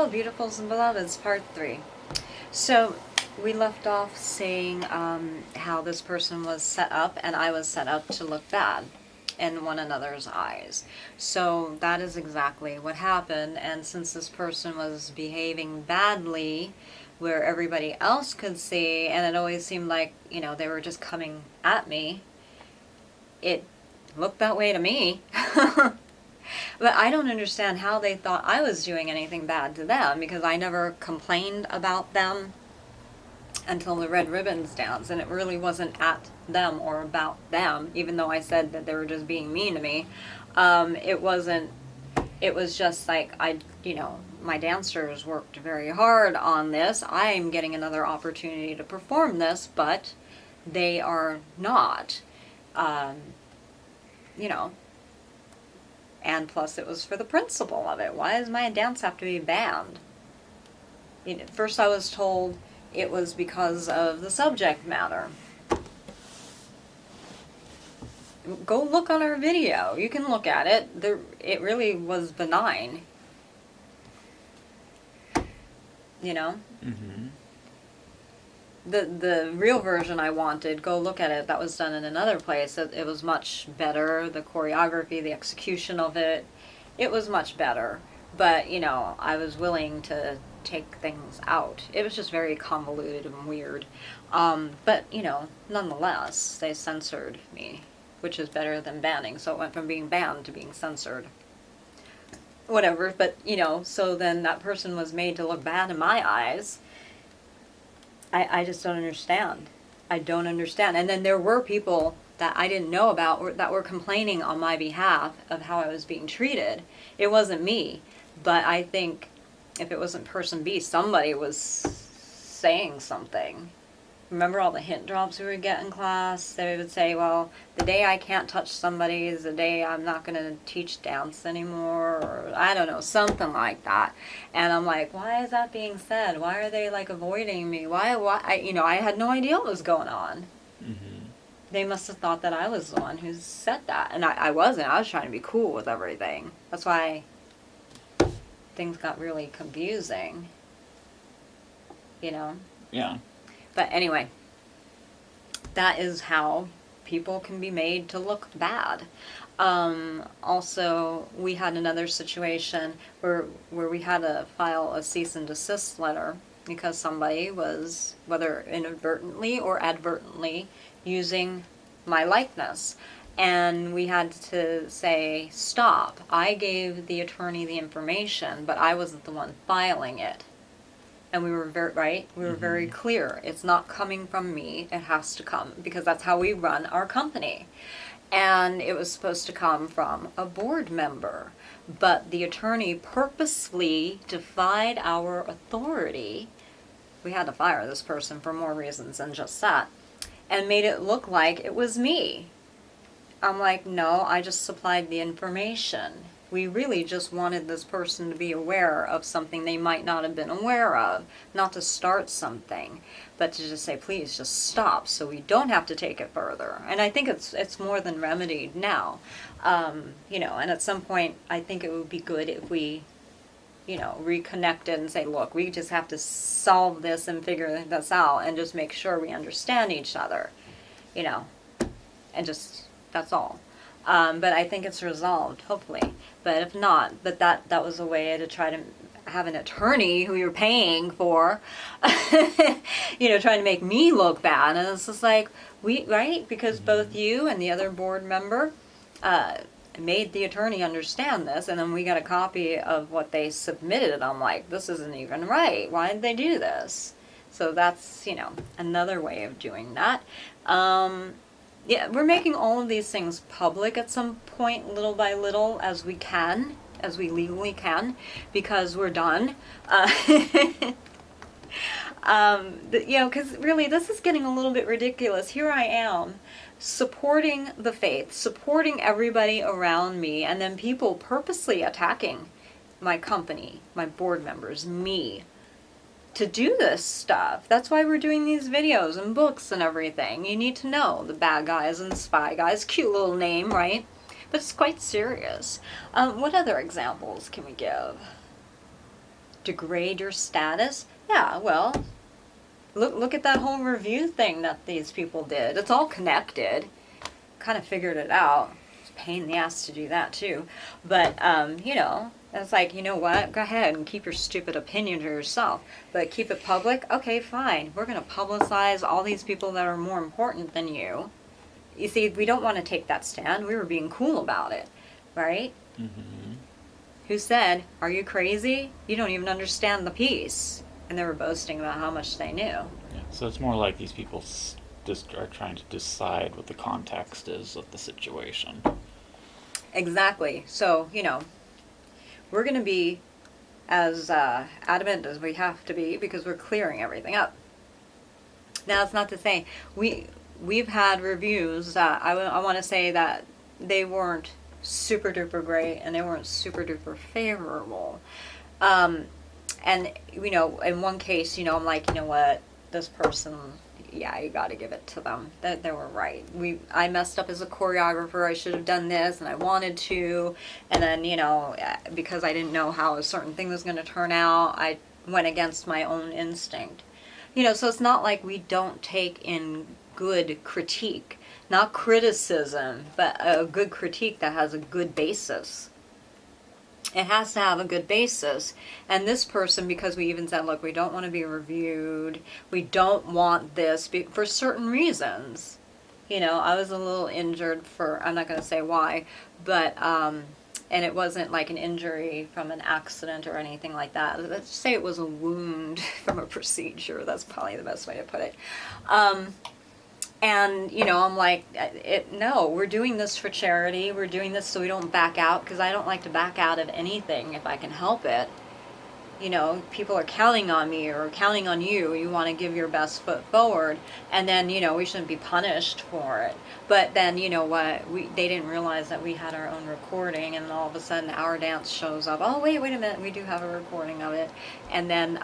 Hello, beautifuls and beloveds, part 3. So, we left off saying how this person was set up, and I was set up to look bad in one another's eyes. So, that is exactly what happened, and since this person was behaving badly where everybody else could see, and it always seemed like, you know, they were just coming at me, it looked that way to me. But I don't understand how they thought I was doing anything bad to them, because I never complained about them until the Red Ribbons dance, and it really wasn't at them or about them, even though I said that they were just being mean to me. It wasn't, it was just like, my dancers worked very hard on this. I'm getting another opportunity to perform this, but they are not, and plus it was for the principle of it. Why does my dance have to be banned? First I was told it was because of the subject matter. Go look on our video. You can look at it. It really was benign. Mm-hmm. The real version I wanted, go look at it, that was done in another place. It was much better. The choreography, the execution of it, it was much better. But, I was willing to take things out. It was just very convoluted and weird. But, nonetheless, they censored me, which is better than banning. So it went from being banned to being censored. Whatever, but, so then that person was made to look bad in my eyes. I just don't understand. I don't understand. And then there were people that I didn't know about that were complaining on my behalf of how I was being treated. It wasn't me, but I think if it wasn't person B, somebody was saying something. Remember all the hint drops we would get in class? They would say, well, the day I can't touch somebody is the day I'm not going to teach dance anymore, or I don't know, something like that. And I'm like, why is that being said? Why are they like avoiding me? Why, I had no idea what was going on. Mm-hmm. They must have thought that I was the one who said that. And I wasn't. I was trying to be cool with everything. That's why things got really confusing. Yeah. But anyway, that is how people can be made to look bad. Also, we had another situation where we had to file a cease and desist letter because somebody was, whether inadvertently or advertently, using my likeness. And we had to say, stop. I gave the attorney the information, but I wasn't the one filing it. And we were very clear. It's not coming from me. It has to come, because that's how we run our company. And it was supposed to come from a board member. But the attorney purposefully defied our authority. We had to fire this person for more reasons than just that. And made it look like it was me. I'm like, no, I just supplied the information. We really just wanted this person to be aware of something they might not have been aware of. Not to start something, but to just say, please just stop so we don't have to take it further. And I think it's more than remedied now. And at some point, I think it would be good if we, reconnected and say, look, we just have to solve this and figure this out and just make sure we understand each other, and just, that's all. But I think it's resolved, hopefully. But if not, but that was a way to try to have an attorney who you're paying for, trying to make me look bad. And it's just like, because both you and the other board member made the attorney understand this, and then we got a copy of what they submitted, and I'm like, this isn't even right. Why did they do this? So that's, another way of doing that. Yeah, we're making all of these things public at some point, little by little, as we can, as we legally can, because we're done. Because really, this is getting a little bit ridiculous. Here I am, supporting the faith, supporting everybody around me, and then people purposely attacking my company, my board members, me, to do this stuff. That's why we're doing these videos and books and everything. You need to know the bad guys and spy guys. Cute little name, right? But it's quite serious. What other examples can we give? degrade your status? Yeah, well, look at that whole review thing that these people did. It's all connected. Kind of figured it out. It's a pain in the ass to do that too. But, you know, it's like, you know what? Go ahead and keep your stupid opinion to yourself. But keep it public? Okay, fine. We're going to publicize all these people that are more important than you. You see, we don't want to take that stand. We were being cool about it, right? Mm-hmm. Who said, are you crazy? You don't even understand the piece. And they were boasting about how much they knew. Yeah. So it's more like these people just are trying to decide what the context is of the situation. Exactly. So, you know, we're going to be as adamant as we have to be because we're clearing everything up. Now, it's not to say we've had reviews that I want to say that they weren't super duper great and they weren't super duper favorable. And, you know, in one case, you know, I'm like, you know what, this person, yeah, you got to give it to them. They were right. I messed up as a choreographer. I should have done this, and I wanted to. And then, you know, because I didn't know how a certain thing was going to turn out, I went against my own instinct. You know, so it's not like we don't take in good critique. Not criticism, but a good critique that has a good basis. It has to have a good basis. And this person, because we even said, look, we don't want to be reviewed. We don't want this for certain reasons. You know, I was a little injured for, I'm not going to say why, but, and it wasn't like an injury from an accident or anything like that. Let's say it was a wound from a procedure. That's probably the best way to put it. And, you know, I'm like, no, we're doing this for charity. We're doing this so we don't back out, because I don't like to back out of anything if I can help it. You know, people are counting on me or counting on you. You want to give your best foot forward. And then, you know, we shouldn't be punished for it. But then, you know what, they didn't realize that we had our own recording, and all of a sudden our dance shows up. Oh, wait a minute, we do have a recording of it. And then,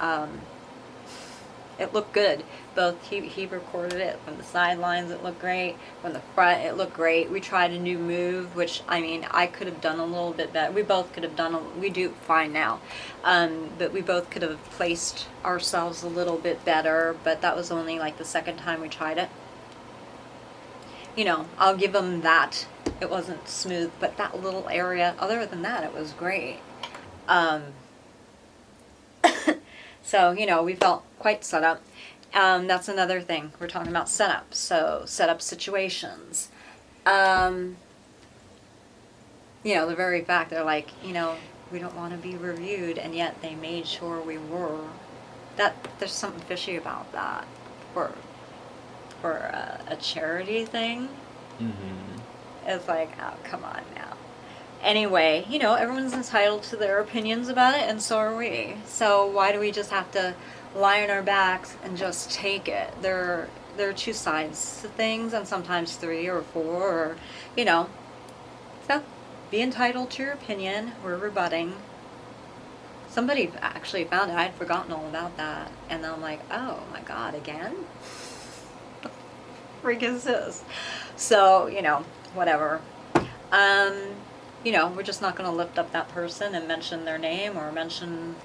it looked good. Both he recorded it from the sidelines. It looked great. From the front, it looked great. We tried a new move, which I mean, I could have done a little bit better. We both could have done. We do fine now, but we both could have placed ourselves a little bit better. But that was only like the second time we tried it. You know, I'll give them that. It wasn't smooth, but that little area. Other than that, it was great. So, you know, we felt quite set up. That's another thing. We're talking about setup. So, setup situations. You know, the very fact they're like, you know, we don't want to be reviewed, and yet they made sure we were. There's something fishy about that for a charity thing. Mm-hmm. It's like, oh, come on now. Anyway, you know, everyone's entitled to their opinions about it, and so are we. So why do we just have to lie on our backs and just take it? There are two sides to things, and sometimes 3 or 4, or, you know. So, be entitled to your opinion. We're rebutting. Somebody actually found it. I had forgotten all about that. And then I'm like, oh my god, again? What the freak is this? So, you know, whatever. You know, we're just not going to lift up that person and mention their name or mention,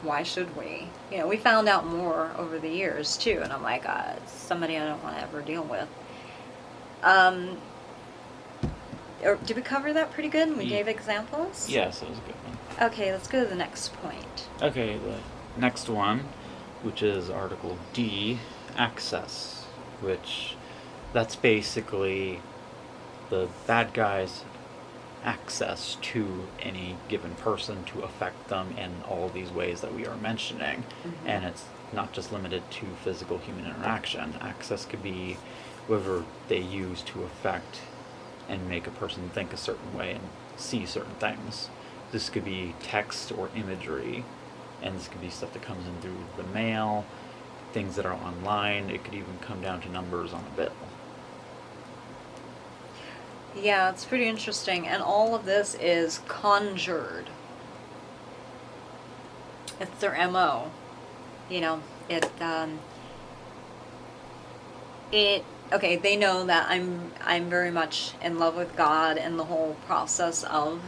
why should we? You know, we found out more over the years too, and I'm like, it's somebody I don't want to ever deal with. Did we cover that pretty good? And we gave examples? Yes, that was a good one. Okay, let's go to the next point. Okay, the next one, which is Article D, access, which that's basically the bad guys' access to any given person to affect them in all these ways that we are mentioning. Mm-hmm. And it's not just limited to physical human interaction. Access could be whatever they use to affect and make a person think a certain way and see certain things. This could be text or imagery, and this could be stuff that comes in through the mail, things that are online. It could even come down to numbers on a bill. Yeah, it's pretty interesting. And all of this is conjured. It's their MO. You know, okay, they know that I'm very much in love with God and the whole process of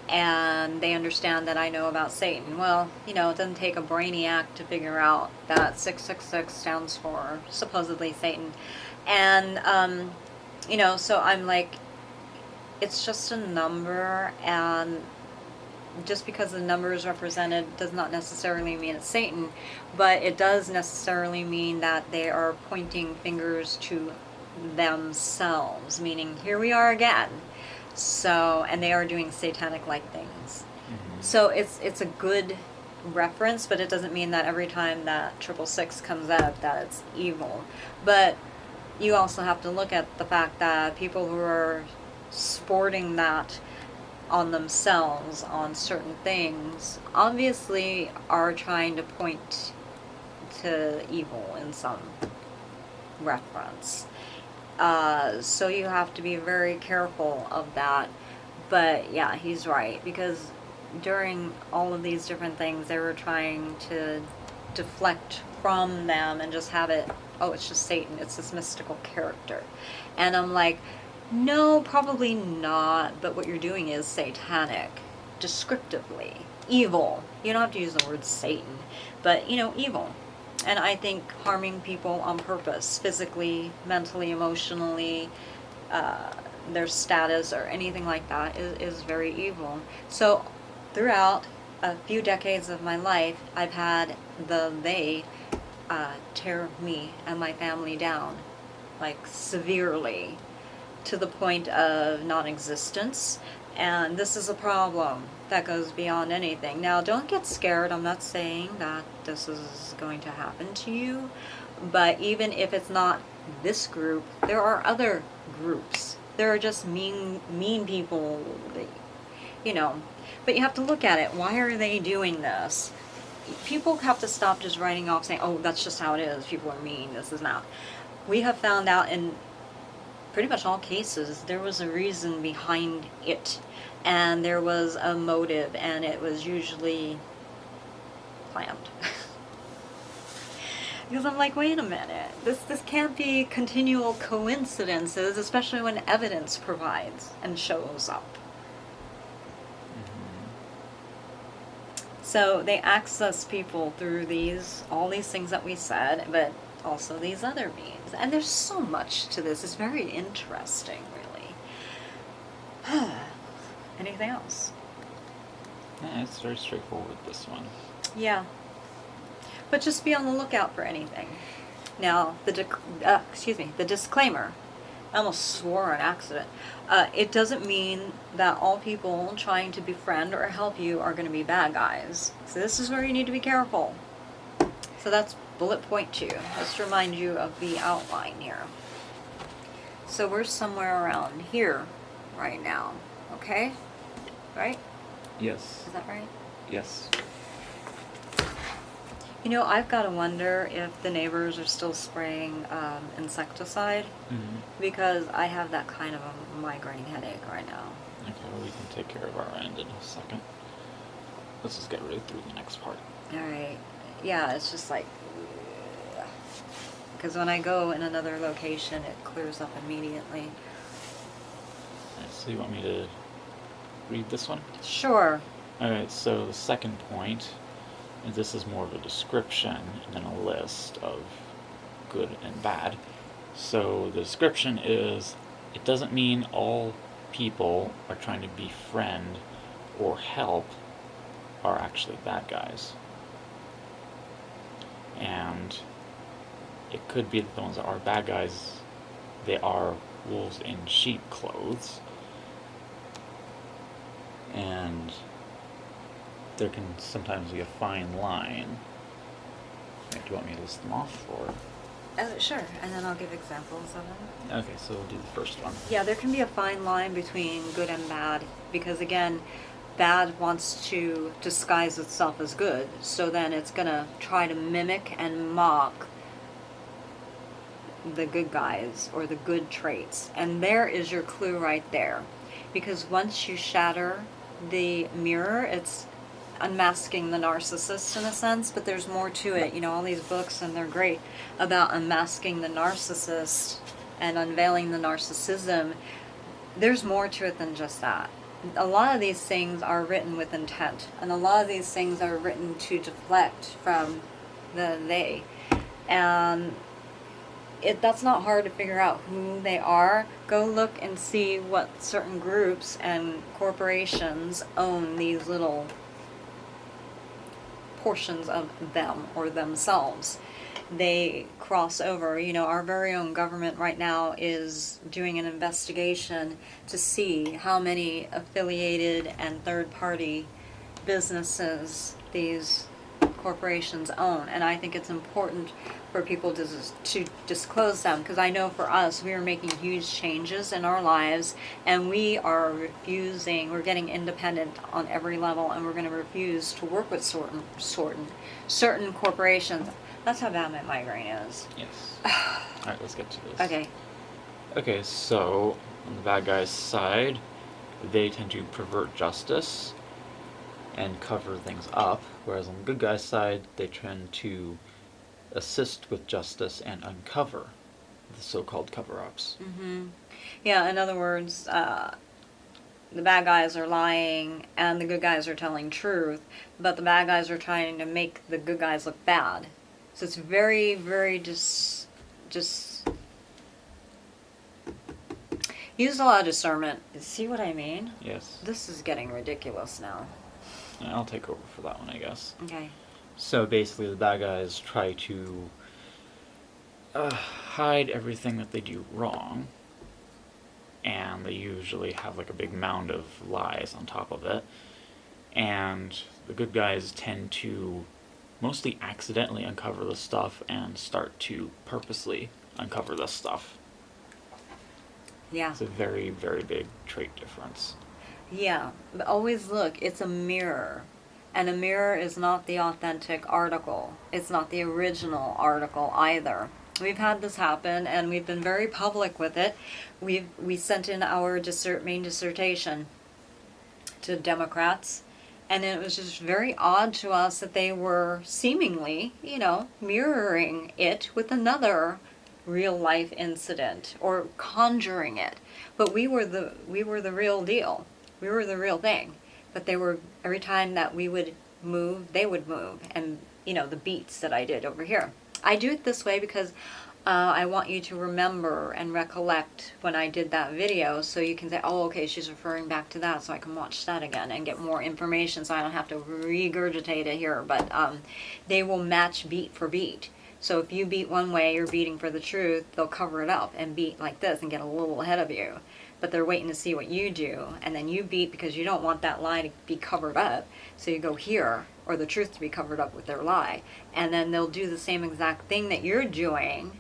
and they understand that I know about Satan. Well, it doesn't take a brainiac to figure out that 666 stands for supposedly Satan. And, so I'm like, it's just a number, and just because the number is represented does not necessarily mean it's Satan, but it does necessarily mean that they are pointing fingers to themselves, meaning here we are again. So, and they are doing satanic-like things. Mm-hmm. So it's a good reference, but it doesn't mean that every time that 666 comes up that it's evil. But you also have to look at the fact that people who are sporting that on themselves on certain things obviously are trying to point to evil in some reference. So you have to be very careful of that. But yeah, he's right, because during all of these different things, they were trying to deflect from them and just have it, oh, it's just Satan, it's this mystical character. And I'm like, no, probably not, but what you're doing is satanic, descriptively. Evil. You don't have to use the word Satan, but, evil. And I think harming people on purpose, physically, mentally, emotionally, their status or anything like that is very evil. So throughout a few decades of my life, I've had they tear me and my family down, like severely, to the point of non-existence. And this is a problem that goes beyond anything. Now, don't get scared. I'm not saying that this is going to happen to you. But even if it's not this group, there are other groups. There are just mean people, that. But you have to look at it. Why are they doing this? People have to stop just writing off saying, oh, that's just how it is. People are mean. This is not. We have found out in pretty much all cases, there was a reason behind it, and there was a motive, and it was usually planned. Because I'm like, wait a minute, this can't be continual coincidences, especially when evidence provides and shows up. So they access people through all these things that we said, but also these other means. And there's so much to this. It's very interesting, really. Anything else? Yeah, it's very straightforward, this one. Yeah. But just be on the lookout for anything. Now, the disclaimer. I almost swore on accident. It doesn't mean that all people trying to befriend or help you are going to be bad guys. So this is where you need to be careful. So that's bullet point 2. Let's remind you of the outline here. So we're somewhere around here right now. Okay? Right? Yes. Is that right? Yes. I've got to wonder if the neighbors are still spraying insecticide, because I have that kind of a migraine headache right now. Okay, well, we can take care of our end in a second. Let's just get right through the next part. All right. Yeah, it's just like, because when I go in another location, it clears up immediately. Alright, so you want me to read this one? Sure. Alright, so the second point, and this is more of a description and then a list of good and bad. So the description is, it doesn't mean all people are trying to befriend or help are actually bad guys. And it could be that the ones that are bad guys, they are wolves in sheep clothes. And there can sometimes be a fine line. Do you want me to list them off, or? Sure, and then I'll give examples of them. Okay, so we'll do the first one. Yeah, there can be a fine line between good and bad, because again, bad wants to disguise itself as good, so then it's gonna try to mimic and mock the good guys or the good traits. And there is your clue right there. Because once you shatter the mirror, it's unmasking the narcissist in a sense, but there's more to it. All these books, and they're great about unmasking the narcissist and unveiling the narcissism. There's more to it than just that. a lot of these things are written with intent, and a lot of these things are written to deflect from the they. And that's not hard to figure out who they are. Go look and see what certain groups and corporations own these little portions of them or themselves. They cross over. Our very own government right now is doing an investigation to see how many affiliated and third-party businesses these corporations own. And I think it's important for people to disclose them, because I know for us, we are making huge changes in our lives, and we are refusing, we're getting independent on every level, and we're going to refuse to work with certain corporations. That's how bad my migraine is. Yes. Alright, let's get to this. Okay. Okay, so on the bad guys' side, they tend to pervert justice and cover things up, whereas on the good guys' side, they tend to assist with justice and uncover the so-called cover-ups. Yeah, in other words, the bad guys are lying and the good guys are telling truth, but the bad guys are trying to make the good guys look bad. So it's very, very just use a lot of discernment. See what I mean? Yes. This is getting ridiculous now. I'll take over for that one, I guess. Okay. So basically, the bad guys try to hide everything that they do wrong, and they usually have like a big mound of lies on top of it. And the good guys tend to mostly accidentally uncover the stuff and start to purposely uncover this stuff. Yeah. It's a very, very big trait difference. Yeah, but always look, it's a mirror. And a mirror is not the authentic article. It's not the original article either. We've had this happen, and we've been very public with it. We sent in our main dissertation to Democrats, and it was just very odd to us that they were seemingly, mirroring it with another real life incident or conjuring it. But we were the real deal. We were the real thing. But they were, every time that we would move, they would move. And, the beats that I did over here. I do it this way because I want you to remember and recollect when I did that video, so you can say, oh, okay, she's referring back to that, so I can watch that again and get more information, so I don't have to regurgitate it here. But they will match beat for beat. So if you beat one way, you're beating for the truth, they'll cover it up and beat like this and get a little ahead of you. But they're waiting to see what you do, and then you beat because you don't want that lie to be covered up, so you go here, or the truth to be covered up with their lie. And then they'll do the same exact thing that you're doing,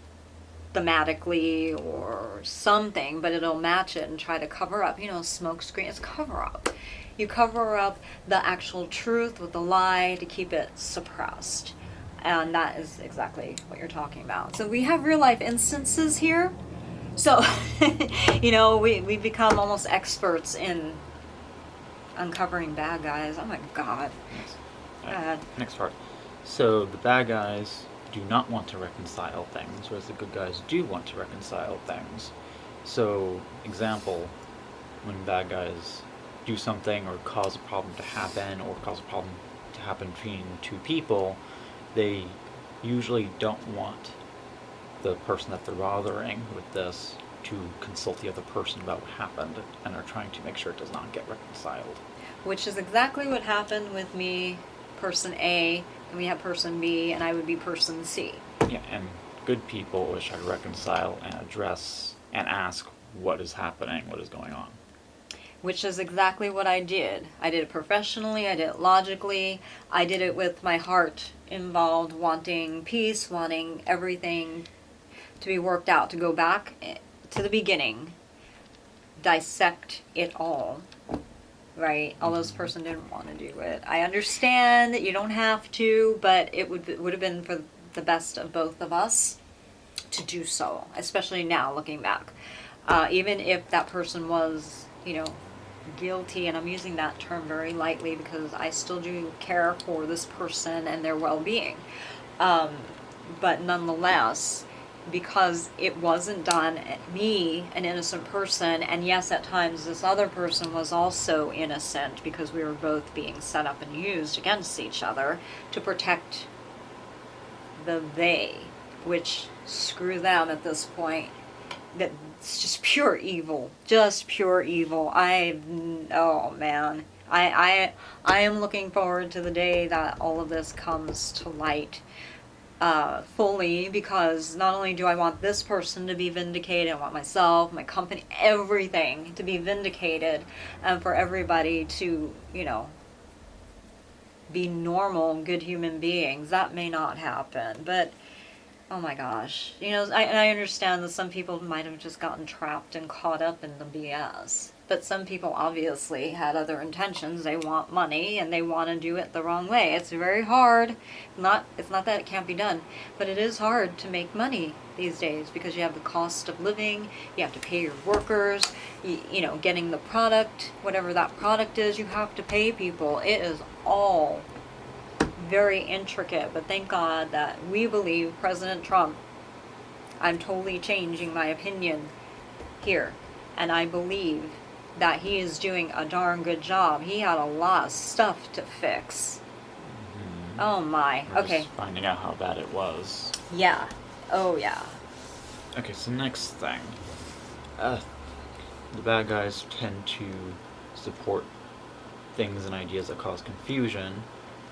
thematically or something, but it'll match it and try to cover up. Smoke screen, it's cover up. You cover up the actual truth with the lie to keep it suppressed. And that is exactly what you're talking about. So we have real life instances here. So, we become almost experts in uncovering bad guys. Oh my God. Yes. Next part. So the bad guys do not want to reconcile things, whereas the good guys do want to reconcile things. So, example, when bad guys do something or cause a problem to happen, or cause a problem to happen between two people, they usually don't want the person that they're bothering with this to consult the other person about what happened, and are trying to make sure it does not get reconciled. Which is exactly what happened with me, person A, and we have person B, and I would be person C. Yeah, and good people always try to reconcile and address and ask what is happening, what is going on. Which is exactly what I did. I did it professionally, I did it logically, I did it with my heart involved, wanting peace, wanting everything to be worked out, to go back to the beginning, dissect it all, right? Although this person didn't want to do it. I understand that you don't have to, but it would have been for the best of both of us to do so, especially now looking back. Even if that person was, guilty, and I'm using that term very lightly because I still do care for this person and their well-being. But nonetheless, because it wasn't done at me, an innocent person, and yes, at times this other person was also innocent because we were both being set up and used against each other to protect the they, which screw them at this point. That's just pure evil, just pure evil. Oh man, I am looking forward to the day that all of this comes to light fully, because not only do I want this person to be vindicated, I want myself, my company, everything to be vindicated, and for everybody to, be normal, good human beings. That may not happen, but oh my gosh. I understand that some people might have just gotten trapped and caught up in the BS. But some people obviously had other intentions. They want money and they want to do it the wrong way. It's very hard. It's not that it can't be done, but it is hard to make money these days because you have the cost of living, you have to pay your workers, getting the product, whatever that product is, you have to pay people. It is all very intricate, but thank God that we believe President Trump. I'm totally changing my opinion here, and I believe that he is doing a darn good job. He had a lot of stuff to fix. Mm-hmm. Oh my. Okay. Just finding out how bad it was. Yeah. Oh yeah. Okay, so next thing. The bad guys tend to support things and ideas that cause confusion,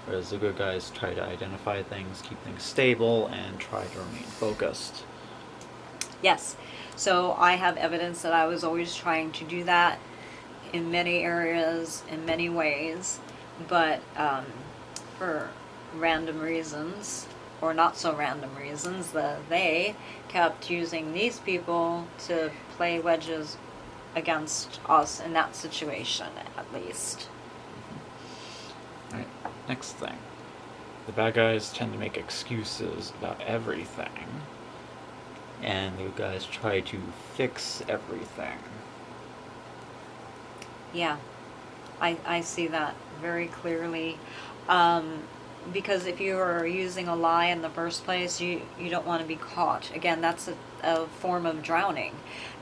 whereas the good guys try to identify things, keep things stable, and try to remain focused. Yes. So I have evidence that I was always trying to do that in many areas, in many ways, but for random reasons, or not so random reasons, they kept using these people to play wedges against us in that situation, at least. Alright, next thing. The bad guys tend to make excuses about everything, and the good guys try to fix everything. Yeah, I see that very clearly. Because if you are using a lie in the first place, you don't want to be caught. Again, that's a form of drowning.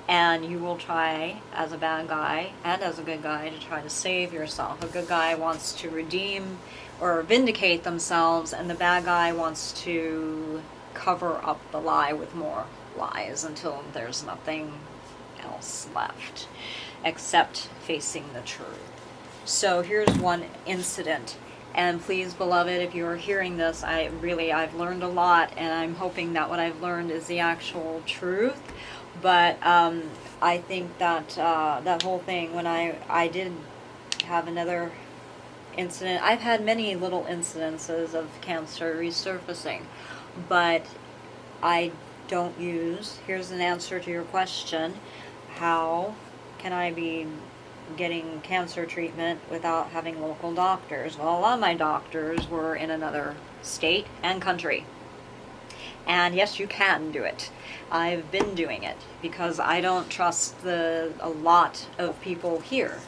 And you will try, as a bad guy and as a good guy, to try to save yourself. A good guy wants to redeem or vindicate themselves, and the bad guy wants to cover up the lie with more lies until there's nothing else left except facing the truth. So here's one incident. And please, beloved, if you are hearing this, I've learned a lot, and I'm hoping that what I've learned is the actual truth. But I think that that whole thing, when I did have another incident, I've had many little incidences of cancer resurfacing, but I don't use, here's an answer to your question, how can I be getting cancer treatment without having local doctors? Well, a lot of my doctors were in another state and country. And yes, you can do it. I've been doing it because I don't trust a lot of people here.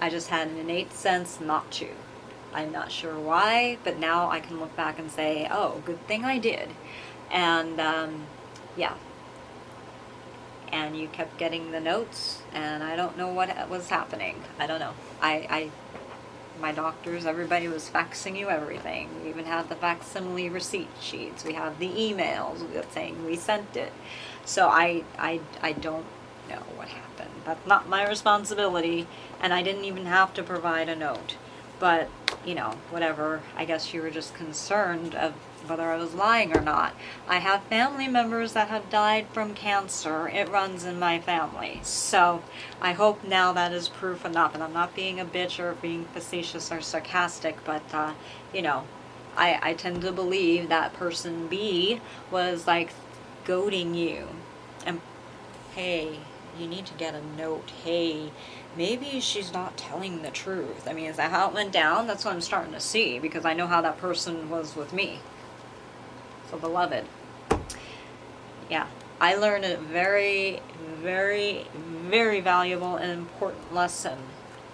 I just had an innate sense not to. I'm not sure why, but now I can look back and say, oh, good thing I did. And yeah. And you kept getting the notes, and I don't know what was happening. I don't know. My doctors, everybody was faxing you everything. We even had the facsimile receipt sheets. We have the emails saying we sent it. So I don't know what happened. That's not my responsibility, and I didn't even have to provide a note. But, whatever. I guess you were just concerned of whether I was lying or not. I have family members that have died from cancer. It runs in my family. So I hope now that is proof enough. And I'm not being a bitch or being facetious or sarcastic, but, I tend to believe that person B was like goading you. And, hey, you need to get a note. Hey, maybe she's not telling the truth. I mean, is that how it went down? That's what I'm starting to see, because I know how that person was with me. So, beloved, yeah, I learned a very, very, very valuable and important lesson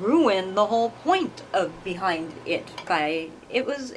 ruin the whole point of behind it by it was